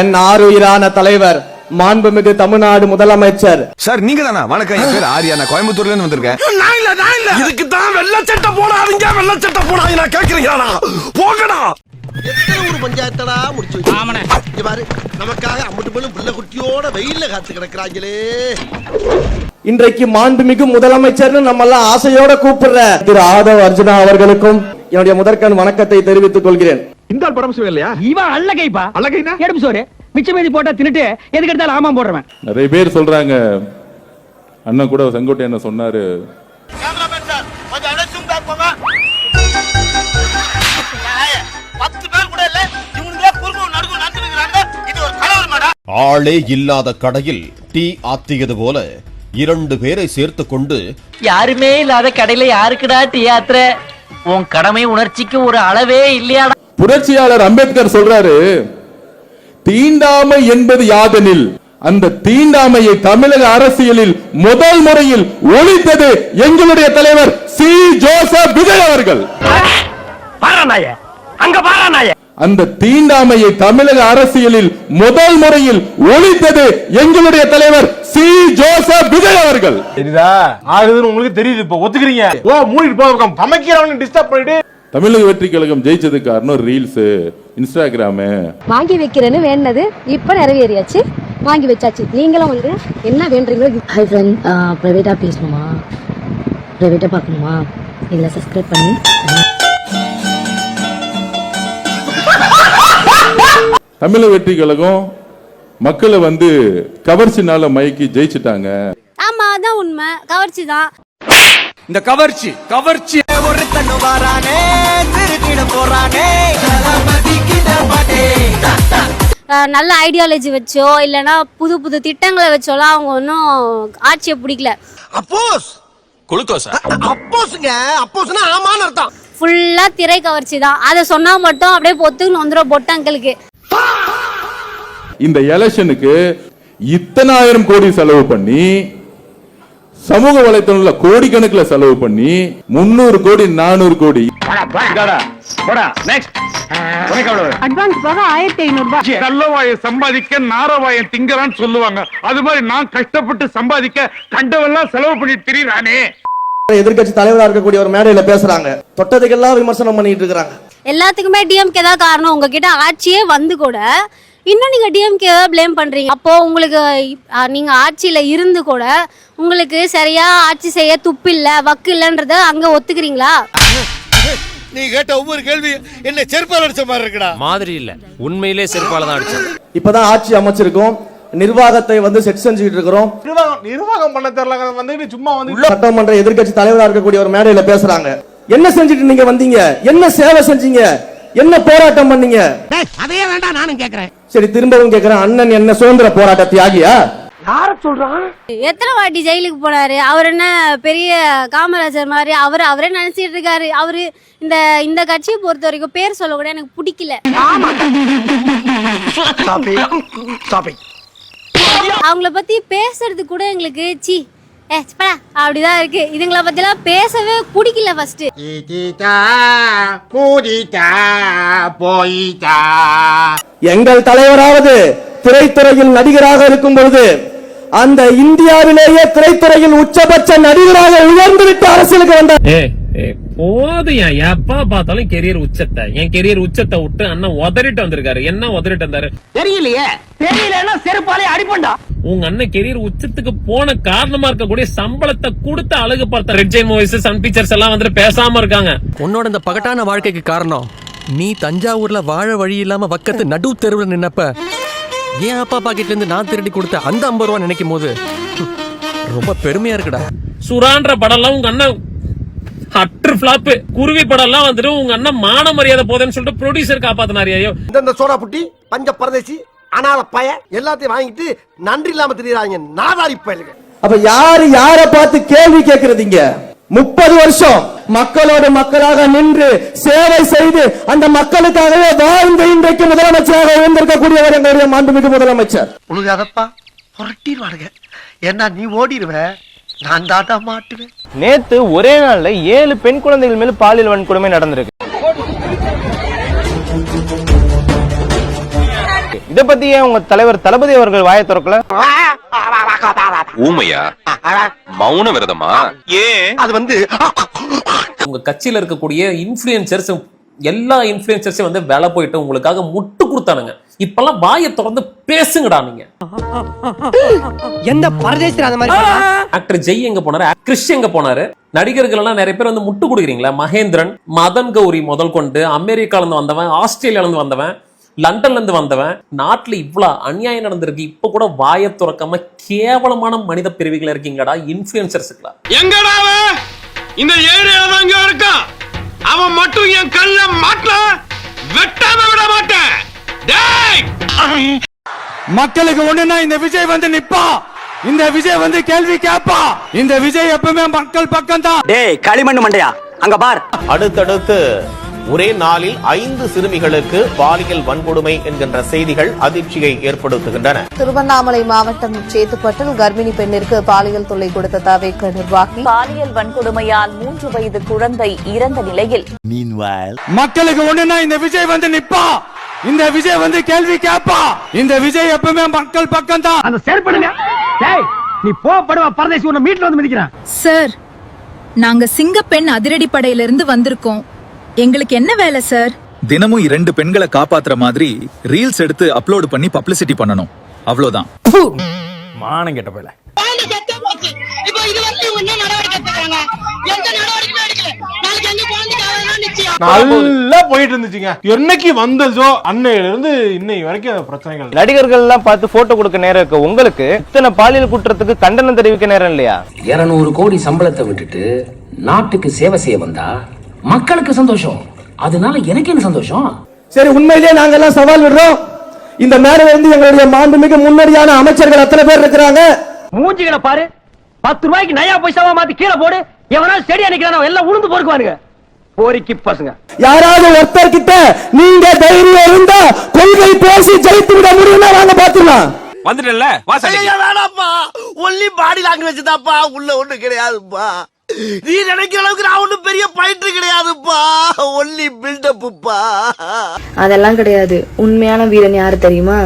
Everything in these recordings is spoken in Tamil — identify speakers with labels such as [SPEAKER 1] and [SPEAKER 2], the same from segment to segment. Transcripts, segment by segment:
[SPEAKER 1] என் ஆருயிரான தலைவர் மாண்புமிகு தமிழ்நாடு முதலமைச்சர்
[SPEAKER 2] சார் நீங்க தானா? வணக்கம், என் பேர் ஆரியா, நான் கோயம்புத்தூர்ல இருந்து வந்திருக்கேன்.
[SPEAKER 3] நான் இல்ல இதுக்கு தான் வெள்ளை சட்டை போடாதீங்க, வெள்ளை சட்டை போடாதீங்க நான் கேக்குறீங்களா? போங்கடா.
[SPEAKER 4] எத்தனை ஒரு பஞ்சாயத்தடா முடிச்சு வச்சு பாரு, நமக்காக அம்பட்டு பெண்ணும் பிள்ளை குட்டியோட வெயில்ல காத்து கிடக்குறாங்களே.
[SPEAKER 1] இன்றைக்கு மாண்புமிகு முதலமைச்சர் நம்ம எல்லாம் ஆசையோட கூப்பிடுற திரு ஆதவ் அர்ஜுனா அவர்களுக்கும் என்னுடைய முதற்கண் வணக்கத்தை தெரிவித்துக் கொள்கிறேன்.
[SPEAKER 5] இந்த படம் இல்லையா?
[SPEAKER 6] இவன் அல்லகைப்பா.
[SPEAKER 5] அல்லகைனா
[SPEAKER 6] எடுப்பு சோறு மிச்சம் மீதி போட்டா தின்னுட்டு எதுக்கு எடுத்தாலும் ஆமாம் போடுறவன்.
[SPEAKER 7] நிறைய பேர் சொல்றாங்க, அண்ணன் கூட செங்கோட்டை என்ன சொன்னாரு,
[SPEAKER 8] ஆளே இல்லாத கடையில் டீ ஆத்தியது போல 2 பேரை சேர்த்து கொண்டு,
[SPEAKER 9] யாருமே இல்லாத கடையில யாருக்குடா டீ ஆத்துற? உன் கடமை உணர்ச்சிக்கு ஒரு அளவே இல்லையா?
[SPEAKER 7] புரட்சியாளர் அம்பேத்கர் சொல்றாரு, தீண்டாமை என்பது யாதெனில் அந்த தீண்டாமையை தமிழக அரசியலில் முதல் முறையில் ஒழித்தது எங்களுடைய தலைவர் சி. ஜோசப் விஜய் அவர்கள். அந்த தீண்டாமையை தமிழக அரசியலில் முதல் முறையில் ஒழித்தது எங்களுடைய தலைவர் சி. ஜோசப் விஜய் அவர்கள்.
[SPEAKER 5] தெரியுதா? ஆகுதுன்னு உங்களுக்கு தெரியுது, இப்ப ஒத்துக்கிறீங்க. ஓ மூடிட்டு போக சமைக்கிறவனை டிஸ்டர்ப் பண்ணிட்டு.
[SPEAKER 7] தமிழக வெற்றி கழகம் ஜெயிச்சதுக்கு காரணம் ரீல்ஸ், இன்ஸ்டாகிராம்.
[SPEAKER 10] வாங்கி வைக்கிறேன்னு வேண்டது இப்ப நிறைவேறியாச்சு, வாங்கி வச்சாச்சு. நீங்களும் வந்து என்ன வேண்டீங்களோ. ஹை ஃப்ரெண்ட், பிரைவேட்டா பேசணுமா, பிரைவேட்டா பார்க்கணுமா, இல்ல சப்ஸ்கிரைப் பண்ணி.
[SPEAKER 7] தமிழக வெற்றி கழகம் மக்களை வந்து கவர்ச்சினால மயக்கி ஜெயிச்சிட்டாங்க.
[SPEAKER 10] ஆமா, அதான் உண்மை, கவர்ச்சி தான்.
[SPEAKER 3] இந்த கவர்ச்சி ஒருத்தன் வரானே, திருத்திட போறானே.
[SPEAKER 10] நல்ல ஐடியாலஜி வச்சோ இல்லனா புது புது திட்டங்களை வச்சோலாம் அவங்க ஒன்னும் ஆட்சியை பிடிக்கல.
[SPEAKER 4] அப்போஸ்
[SPEAKER 3] குளுக்கோஸா?
[SPEAKER 4] அப்போஸ்ங்க, அப்போஸ்னா ஆமான்னு அர்த்தம்.
[SPEAKER 10] ஃபுல்லா திரை கவர்ச்சி தான். அதை சொன்னா மட்டும் அப்படியே பொத்துன்னு வந்துடும் பொட்டங்களுக்கு.
[SPEAKER 7] இந்த எலெக்ஷனுக்கு இத்தனை ஆயிரம் கோடி செலவு பண்ணி, சமூக வலைத்தளத்துல கோடிக்கணக்கில் செலவு பண்ணி 300 கோடி 400 கோடி
[SPEAKER 6] அட்வான்ஸ் போக 1500 ரூபாய்.
[SPEAKER 5] நல்லவாயை சம்பாதிக்க நாரவாயை திங்கறான்னு சொல்லுவாங்க. அது மாதிரி நான் கஷ்டப்பட்டு சம்பாதிக்க கண்டவெல்லாம் செலவு பண்ணிட்டு திரியறானே.
[SPEAKER 1] எதிர்க்கட்சி தலைவரா இருக்கக்கூடிய ஒரு மேடையில பேசுறாங்க, தொட்டதுக்கெல்லாம் விமர்சனம் பண்ணிட்டு இருக்காங்க.
[SPEAKER 10] எல்லாத்துக்குமே டிஎம்கே தான் காரணம். உங்ககிட்ட ஆட்சியே வந்து கூட இன்னும் நீங்க டிஎம்கே பிளேம் பண்றீங்க. அப்போ உங்களுக்கு நீங்க ஆட்சியில இருந்து கூட உங்களுக்கு சரியா ஆட்சி செய்ய துப்பு இல்ல, வக்கு இல்லன்றத அங்க ஒத்துக்கிறீங்களா?
[SPEAKER 4] நீ கேட்ட ஒவ்வொரு கேள்வி என்ன செருப்பால அடிச்ச மாதிரி இருக்குடா.
[SPEAKER 3] மாதிரி இல்ல, உண்மையிலே செருப்பால தான் அடிச்சேன்.
[SPEAKER 1] இப்பதான் ஆட்சி அமைச்சிருக்கோம், நிர்வாகத்தை வந்து செட் செஞ்சுட்டு இருக்கிறோம்.
[SPEAKER 5] நிர்வாகம் பண்ண தெரியல வந்து சும்மா வந்து
[SPEAKER 1] சட்டமன்ற எதிர்க்கட்சி தலைவரா இருக்கக்கூடிய ஒரு மேடையில பேசுறாங்க. என்ன செஞ்சுட்டு நீங்க வந்தீங்க? என்ன சேவை செஞ்சீங்க? என்ன போராட்டம் பண்ணீங்க?
[SPEAKER 6] அதையே வேண்டாம் நானும் கேக்குறேன்.
[SPEAKER 1] சரி, திரும்பவும் கேக்குறேன், அண்ணன் என்ன சுதந்திர போராட்ட தியாகியா?
[SPEAKER 6] யார சொல்றான்?
[SPEAKER 10] எத்தனை வாட்டி ஜெயிலுக்கு போனாரு? அவர் என்ன பெரிய காமராஜர் மாதிரி அவரே நினைச்சிட்டு இருக்காரு. அவரு இந்த கட்சியை பொறுத்த வரைக்கும் பேர் சொல்ல கூட எனக்கு பிடிக்கல. அவங்கள பத்தி பேசுறது கூட எங்களுக்கு சி அப்படிதான் இருக்கு. இதுங்களை பத்தி எல்லாம் பேசவே பிடிக்கல. ஃபர்ஸ்ட்
[SPEAKER 1] எங்கள் தலைவராவது திரைத்துறையில் நடிகராக இருக்கும் பொழுது அந்த இந்தியாவிலேயே திரைத்துறையில் உச்சபட்ச நடிகராக உயர்ந்து விட்டு அரசியலுக்கு வந்தார்.
[SPEAKER 11] போதும், எப்ப பார்த்தாலும் கெரியர் உச்சத்தை, என் கெரியர் உச்சத்தை விட்டு அண்ணன் உதறிட்டு வந்திருக்காரு. என்ன உதறிட்டு வந்தாரு
[SPEAKER 6] தெரியலையே. தெரியலன்னா செருப்பாலே அடிப்பண்டா.
[SPEAKER 11] உங்க அண்ணன் கெரியர் உச்சத்துக்கு போன காரணமா இருக்கக்கூடிய சம்பளத்தை கொடுத்து அழகு பார்த்த ரெட் ஜெய் மூவிஸ், சன் பிக்சர்ஸ் எல்லாம் வந்துட்டு பேசாம இருக்காங்க.
[SPEAKER 9] உன்னோட இந்த பகட்டான வாழ்க்கைக்கு காரணம் நீ தஞ்சாவூர்ல வாழ வழி இல்லாம வக்கத்து நடு தெருவில் நின்னப்ப என் அப்பா பாக்கெட்ல இருந்து நான் திருடி கொடுத்த அந்த 50 ரூபா நினைக்கும் போது ரொம்ப பெருமையா இருக்குடா.
[SPEAKER 11] சுரான்ற படம்லாம் உங்க அண்ணன் அட்டர் ஃபிளாப். குருவி படம் எல்லாம் வந்துட்டு உங்க அண்ணன் மான மரியாதை போதேன்னு சொல்லிட்டு ப்ரொடியூசர் காப்பாத்தினாரு. ஐயோ,
[SPEAKER 4] இந்த சோடா புட்டி பஞ்ச பரதேசி அனால பய எல்லாத்தையும் வாங்கிட்டு நன்றி இல்லாம திரியறாங்க நாதாரி பயலுங்க.
[SPEAKER 1] அப்ப யாரை பார்த்து கேள்வி கேட்கறதீங்க? 30 வருஷம் மக்களோடு மக்களாக நின்று சேவை செய்து அந்த மக்களுக்காகவே வாழ்ந்து இன்றைக்கு முதலமைச்சராக இருந்திருக்கக்கூடியவர் எங்களுடைய மாண்புமிகு முதலமைச்சர்.
[SPEAKER 4] உழுகாதப்பா, புரட்டிடுவானுங்க. ஏன்னா நீ ஓடிடுவ, நான் தாட்டா மாட்டுவேன்.
[SPEAKER 9] நேத்து ஒரே நாள்ல 7 பெண் குழந்தைகள் மேல பாலியல் வன்கொடுமை நடந்திருக்கு.
[SPEAKER 1] இத பத்தி ஏன் உங்க தலைவர் தளபதி அவர்கள் வாயை திறக்கல?
[SPEAKER 3] ஊமையா? மௌன விரதமா? ஏன்?
[SPEAKER 4] அது வந்து
[SPEAKER 11] உங்க கட்சியில இருக்கக்கூடிய இன்ஃப்ளூயன்சர்ஸ் எல்லா இன்ஃப்ளூயன்சர்ஸையும் வந்து வேலை போயிட்டு உங்களுக்காக முட்டு கொடுத்தானுங்க. இப்பெல்லாம் வாயை திறந்து பேசுங்கடா நீங்க.
[SPEAKER 6] எந்த பரதேசில அந்த மாதிரி
[SPEAKER 11] ஆக்டர் ஜெய் எங்க போனாரு, கிறிஷ் எங்க போனாரு, நடிகர்கள் எல்லாம் நிறைய பேர் வந்து முட்டு கொடுக்குறீங்களா? மகேந்திரன், மதன் கௌரி முதல் கொண்டு அமெரிக்கால இருந்து வந்தவன், ஆஸ்திரேலியால இருந்து வந்தவன், லண்டன்ல இருந்து வந்தவன், நாட்டுல இவ்வளவு அநியாயம் நடந்திருக்கு. இப்ப கூட வாயை துறக்காம கேவலமான மனித பிரிவுகள் இருக்கீங்கடா இன்ஃப்ளூயன்சர்ஸ்களா.
[SPEAKER 3] எங்கடா இந்த ஏரியால தான் இருக்கா? அவன் மட்டும் என் கல்ல மாட்டல வெட்டாம விட மாட்டேன்.
[SPEAKER 1] மக்களுக்கு ஒண்ணுன்னா இந்த விஜய் வந்து நிப்பா, இந்த விஜய் வந்து கேள்வி கேட்பா, இந்த விஜய் எப்பவுமே மக்கள் பக்கம் தான்.
[SPEAKER 6] டேய் களிமண் மண்டையா அங்க பார்.
[SPEAKER 8] அடுத்தடுத்து ஒரே நாளில் 5 சிறுமிகளுக்கு பாலியல் வன்கொடுமை என்கின்ற செய்திகள் அதிர்ச்சியை ஏற்படுத்துகின்றன.
[SPEAKER 10] திருவண்ணாமலை மாவட்டம் சேத்துப்பட்டில் கர்ப்பிணி பெண்ணிற்கு பாலியல் தொல்லை கொடுத்த தவேக நிர்வாகி பாலியல் வன்கொடுமையால் 3 வயது குழந்தை இறந்த நிலையில்.
[SPEAKER 1] மக்களுக்கு ஒண்ணுன்னா இந்த விஜய் வந்து நிப்பா, இந்த விஜய் வந்து கேள்வி கேட்பா, இந்த விஜய் எப்பவுமே மக்கள் பக்கம் தான்.
[SPEAKER 6] அந்த செயல்படுங்க. டேய் நீ படுவா பரதேசி உன்னை மீட்ல வந்து மிதிக்கிறான்.
[SPEAKER 10] சார், நாங்க சிங்கப்பெண் அதிரடிப்படையில இருந்து வந்திருக்கோம். எங்களுக்கு என்ன வேலை சார்?
[SPEAKER 7] தினமும் 2 பெண்களை காப்பாத்துற மாதிரி ரீல்ஸ் எடுத்து அப்லோட் பண்ணி பப்ளிசிட்டி பண்ணணும், அவ்வளவுதான்.
[SPEAKER 9] மானம் கெட்ட போயில.
[SPEAKER 1] நல்லா போயிட்டு இருந்துச்சுங்க. என்னைக்கு வந்ததோ அன்னையில இருந்து இன்னை வரைக்கும் பிரச்சனைகள். நடிகர்கள் எல்லாம் பார்த்து போட்டோ கொடுக்க நேரம் இருக்கு, உங்களுக்கு இத்தனை பாலியல் குற்றத்துக்கு கண்டனம் தெரிவிக்க நேரம் இல்லையா?
[SPEAKER 6] 200 கோடி சம்பளத்தை விட்டுட்டு நாட்டுக்கு சேவை செய்ய வந்தா மக்களுக்கு சந்தோஷம், அதனால எனக்கு என்ன சந்தோஷம்?
[SPEAKER 1] சரி, உண்மையிலேயே நாங்க எல்லாம் சவால் விடுறோம். இந்த மேடையில இருந்து எங்களுடைய மாண்புமிகு முன்னோடியான அமைச்சர்கள் அத்தனை பேர் இருக்கிறாங்க.
[SPEAKER 6] மூஞ்சிகளை பாரு, 10 ரூபாய்க்கு நயா பைசாவா மாத்தி கீழே போடு. எவனா செடி அணைக்கிறானோ எல்லாம் உளுந்து பொறுக்குவானுங்க. போரிக்கு பசங்க. யாராவது ஒருத்தர் கிட்ட நீங்க தைரியம் இருந்தா கொள்கை பேசி ஜெயித்து விட முடியும்னா வாங்க பாத்துக்கலாம்.
[SPEAKER 3] வந்துட்டல
[SPEAKER 4] வேணாப்பா, ஒன்லி பாடி லாங்குவேஜ் தான்ப்பா, உள்ள ஒண்ணு கிடையாதுப்பா. நீ நினைக்கிற அளவுக்கு நான் ஒண்ணும் பெரிய பயிற்று கிடையாதுப்பா, ஒன்லி பில்டப்புப்பா.
[SPEAKER 10] அதெல்லாம் கிடையாது. உண்மையான வீரன் யாரு தெரியுமா?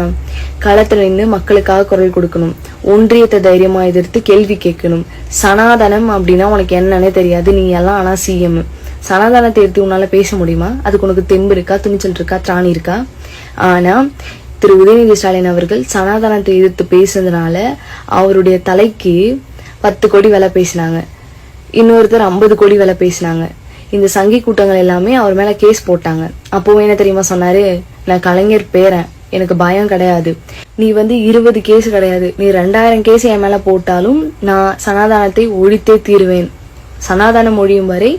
[SPEAKER 10] களத்துல நின்று மக்களுக்காக குரல் கொடுக்கணும், ஒன்றியத்தை தைரியமா எதிர்த்து கேள்வி கேட்கணும். சனாதனம் அப்படின்னா உனக்கு என்னன்னே தெரியாது, நீ எல்லாம் ஆனா சிஎம். சனாதனத்தை எடுத்து உன்னால பேச முடியுமா? அதுக்கு உனக்கு தெம்பு இருக்கா, துணிச்சல் இருக்கா, திராணி இருக்கா? ஆனா திரு உதயநிதி ஸ்டாலின் அவர்கள் சனாதனத்தை எதிர்த்து பேசுனதுனால அவருடைய தலைக்கு 10 கோடி விலை பேசினாங்க, இன்னொருத்தர் 50 கோடி விலை பேசினாங்க. இந்த சங்கி கூட்டங்கள் எல்லாமே அவர் மேல கேஸ் போட்டாங்க. அப்போ என்ன தெரியுமா சொன்னாரு? நான் கலைஞர் பேரன், எனக்கு பயம் கிடையாது. நீ வந்து 20 கேஸ் கிடையாது, நீ 2000 கேஸ் என் மேல போட்டாலும் நான் சனாதனத்தை ஒழித்தே தீருவேன், சனாதனம் ஒழியும் வரை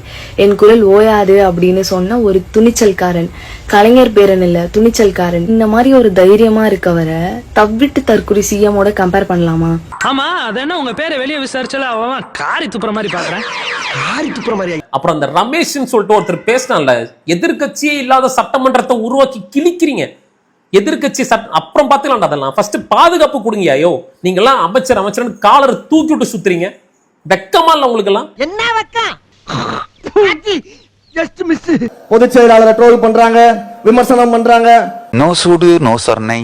[SPEAKER 10] என் குரல் ஓயாது அப்படின்னு சொன்ன ஒரு துணிச்சல்காரன். கலைஞர் பேரன் இல்ல, துணிச்சல்காரன். இந்த மாதிரி ஒரு தைரியமா இருக்கவரை தவிட்டு தற்குறி சிஎமோட கம்பேர் பண்ணலாமா?
[SPEAKER 6] ஆமா, அது என்ன உங்க பேரை வெளியே விசாரிச்சால அவன் காரி துப்புற மாதிரி பாக்குறேன்.
[SPEAKER 4] காரி துப்புற மாதிரி.
[SPEAKER 11] அப்புறம் அந்த ரமேஷ்னு சொல்லிட்டு ஒருத்தர் பேசினான்ல, எதிர்கட்சியே இல்லாத சட்டமன்றத்தை உருவாக்கி கிழிக்கிறீங்க. எதிர்கட்சி அப்புறம் பாத்துக்கலாம், அதெல்லாம் ஃபர்ஸ்ட் பாதுகாப்பு கொடுங்க. ஐயோ, நீங்க எல்லாம் அமைச்சர் காலர் தூக்கி விட்டு சுத்துறீங்க. வெக்கமா இல்ல உங்களுக்கு எல்லாம்?
[SPEAKER 6] என்ன வெக்கம்? Just miss.
[SPEAKER 1] பொதுச் செயலாளரை ட்ரோல் பண்றாங்க, விமர்சனம் பண்றாங்க.
[SPEAKER 2] நோ சூடு நோ சர்னை,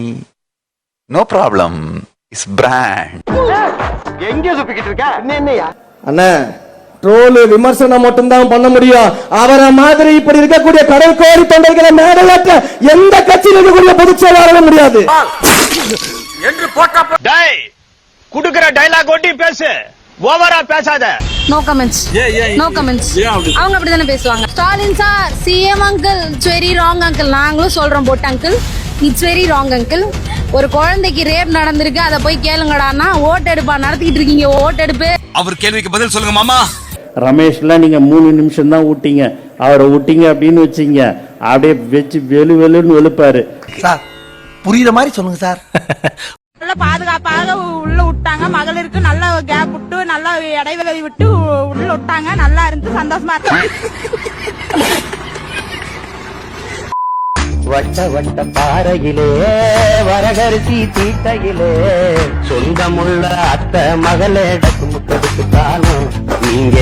[SPEAKER 2] நோ ப்ராப்ளம், இஸ் பிராண்ட்.
[SPEAKER 4] எங்க சுப்பிக்கிட்டு இருக்க? என்னையா
[SPEAKER 1] அண்ணா, ட்ரோல் விமர்சனம் மட்டும் தான் பண்ண முடியும். அவரை மாதிரி இப்படி இருக்கக்கூடிய கடல் கோரி தொண்டர்களை மேடையாற்ற எந்த கட்சியில் இருக்கக்கூடிய பொதுச் செயலாளரும் முடியாது
[SPEAKER 3] என்று போட்டா டேய் குடுக்குற டயலாக் ஒட்டி பேசு, ஓவரா பேசாத.
[SPEAKER 10] No comments, no comments. அவங்க அப்படிதானே பேசுவாங்க. Stalin sir, CM uncle, it's very wrong uncle. நாங்களும் சொல்றோம் போட் uncle, it's very wrong uncle. ஒரு குழந்தைக்கு ரேப் நடந்திருக்கு, அதை போய் கேளுங்கடான்னா ஓட்டெடுப்பா நடத்திட்டு இருக்கீங்க. ஓட்டெடுப்பு.
[SPEAKER 3] அவர் கேள்விக்கு பதில் சொல்லுங்க மாமா.
[SPEAKER 1] ரமேஷ்லாம் நீங்க 3 நிமிஷம் தான் விட்டீங்க, அவரை விட்டீங்க அப்படின்னு வச்சீங்க, அப்படியே வச்சு வெளுன்னு வெளுப்பாரு.
[SPEAKER 4] சார் புரியுற மாதிரி சொல்லுங்க சார்.
[SPEAKER 10] நல்ல பாதுகாப்பாக உள்ள விட்டாங்க, மகளிருக்கு நல்ல கேப் விட்டு நல்ல இடைவெளி விட்டு உள்ள விட்டாங்க. நல்லா இருந்து சந்தோஷமா இருக்கு.
[SPEAKER 6] வட்ட வட்ட பாறையிலே வரகரிசி தீட்டையிலே சொந்தமுள்ள அத்தை மகளே டக்கு முட்டதுக்கு தாளும், நீங்க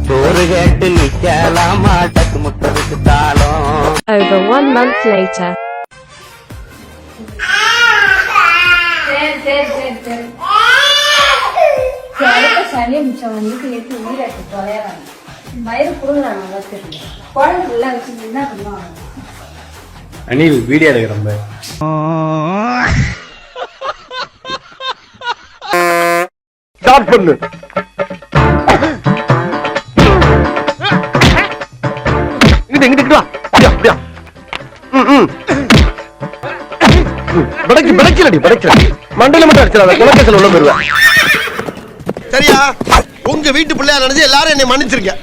[SPEAKER 6] சோறு கேட்டு நிக்கலாமா டக்கு முட்டதுக்கு தாளும்.
[SPEAKER 10] Over 1 month later. சரி சரி சரி சளி மிச்சம் வந்து எடுத்து உயிராட்டு தொலைறாங்க வயிறு புடுங்குறாங்க வச்சுட்டு குழந்தை எல்லாம் வச்சு என்ன பண்ணுவாங்க
[SPEAKER 6] அனில் வீடியோ எடுக்கிறோம் ஸ்டார்ட் பண்ணு இங்கிட்டு வா அப்படியா அப்படியா படைக்கல மண்டையில மட்டும் அடிச்சிடாத குலக்கேசல் உள்ள போயிருவேன்
[SPEAKER 4] சரியா உங்க வீட்டு பிள்ளையா நினைச்சு எல்லாரும் என்னை மன்னிச்சிருக்க